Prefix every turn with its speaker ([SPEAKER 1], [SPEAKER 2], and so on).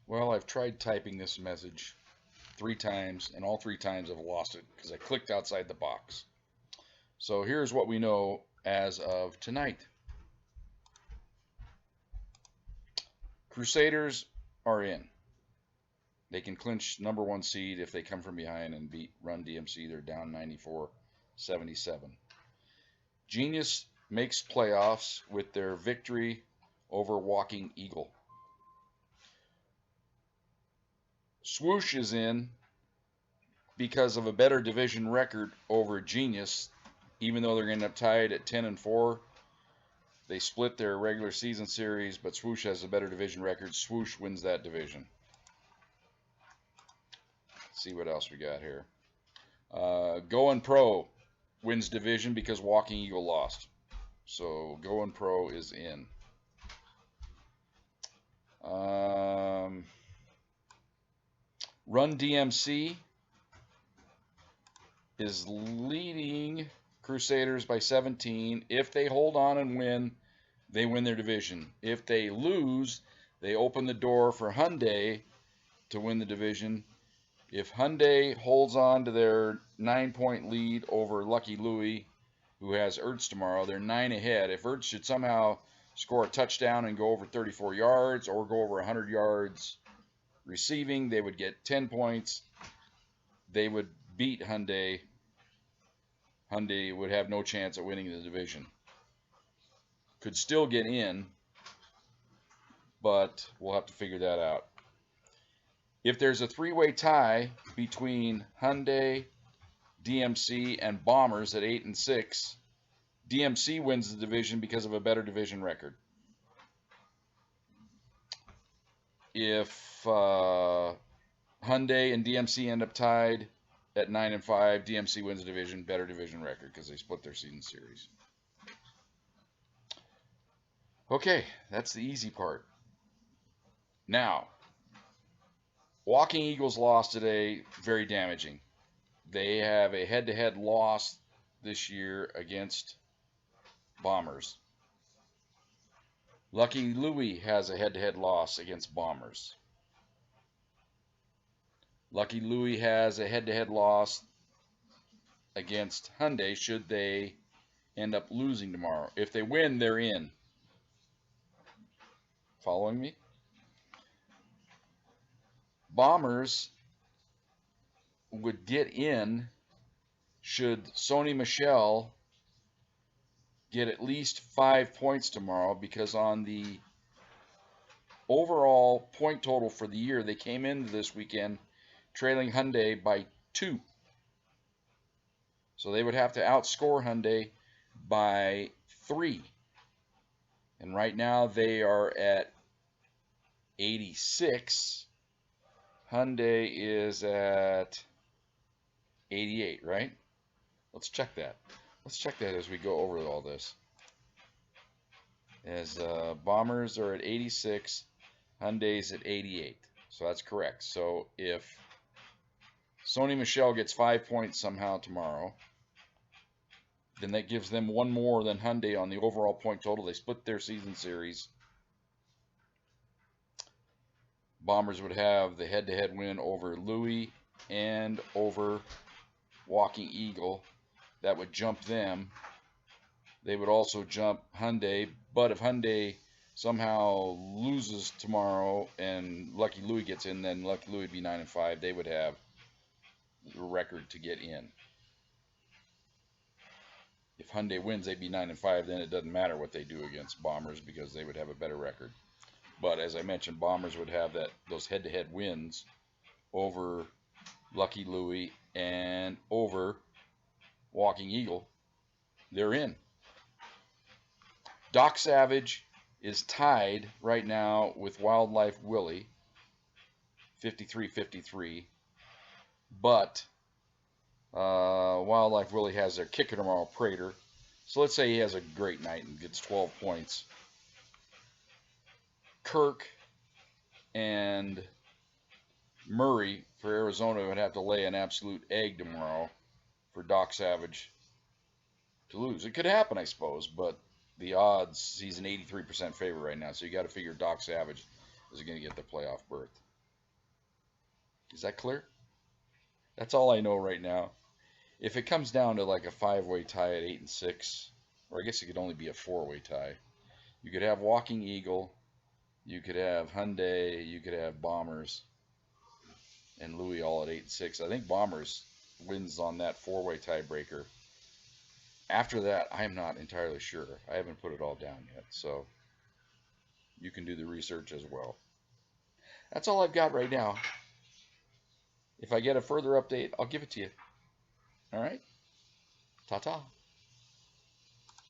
[SPEAKER 1] Well, I've tried typing this message 3 times, and all 3 times I've lost it because I clicked outside the box. So here's what we know as of tonight. Crusaders are in. They can clinch #1 seed if they come from behind and beat Run DMC. They're down 94-77. Genius makes playoffs with their victory over Walking Eagle. Swoosh is in because of a better division record over Genius, even though they're going to end up tied at 10-4. They split their regular season series, but Swoosh has a better division record. Swoosh wins that division. Let's see what else we got here. Going Pro wins division because Walking Eagle lost. So Going Pro is in. Run DMC is leading Crusaders by 17. If they hold on and win, they win their division. If they lose, they open the door for Hyundai to win the division. If Hyundai holds on to their 9-point lead over Lucky Louie, who has Ertz tomorrow, they're 9 ahead. If Ertz should somehow score a touchdown and go over 34 yards or go over 100 yards receiving, they would get 10 points. They would beat Hyundai. Hyundai would have no chance at winning the division. Could still get in, but we'll have to figure that out. If there's a three-way tie between Hyundai, DMC, and Bombers at 8 and 6, DMC wins the division because of a better division record. If Hyundai and DMC end up tied at 9 and 5, DMC wins the division, better division record because they split their season series. Okay, that's the easy part. Now, Walking Eagles lost today, very damaging. They have a head-to-head loss this year against Bombers. Lucky Louie has a head-to-head loss against Bombers. Lucky Louie has a head-to-head loss against Hyundai should they end up losing tomorrow. If they win, they're in. Following me? Bombers would get in should Sony Michel get at least 5 points tomorrow, because on the overall point total for the year, they came into this weekend trailing Hyundai by 2. So they would have to outscore Hyundai by 3. And right now they are at 86. Hyundai is at 88, right? Let's check that. Let's check that as we go over all this. As Bombers are at 86, Hyundai's at 88. So that's correct. So if Sony Michel gets 5 points somehow tomorrow, then that gives them one more than Hyundai on the overall point total. They split their season series. Bombers would have the head-to-head win over Louis and over Walking Eagle. That would jump them. They would also jump Hyundai, but if Hyundai somehow loses tomorrow and Lucky Louie gets in, then Lucky Louie would be 9 and 5. They would have the record to get in. If Hyundai wins, they'd be 9 and 5. Then it doesn't matter what they do against Bombers because they would have a better record. But as I mentioned, Bombers would have those head-to-head wins over Lucky Louie and over Walking Eagle. They're in. Doc Savage is tied right now with Wildlife Willie, 53-53. But Wildlife Willie has their kicker tomorrow, Prater. So let's say he has a great night and gets 12 points. Kirk and Murray for Arizona would have to lay an absolute egg tomorrow for Doc Savage to lose. It could happen, I suppose, but the odds, he's an 83% favorite right now, so you got to figure Doc Savage is going to get the playoff berth. Is that clear? That's all I know right now. If it comes down to like a 5-way tie at 8 and 6, or I guess it could only be a 4-way tie, you could have Walking Eagle, you could have Hyundai, you could have Bombers, and Louis all at 8 and 6. I think Bombers wins on that 4-way tiebreaker. After that, I'm not entirely sure. I haven't put it all down yet, so you can do the research as well. That's all I've got right now. If I get a further update, I'll give it to you. All right? Ta-ta.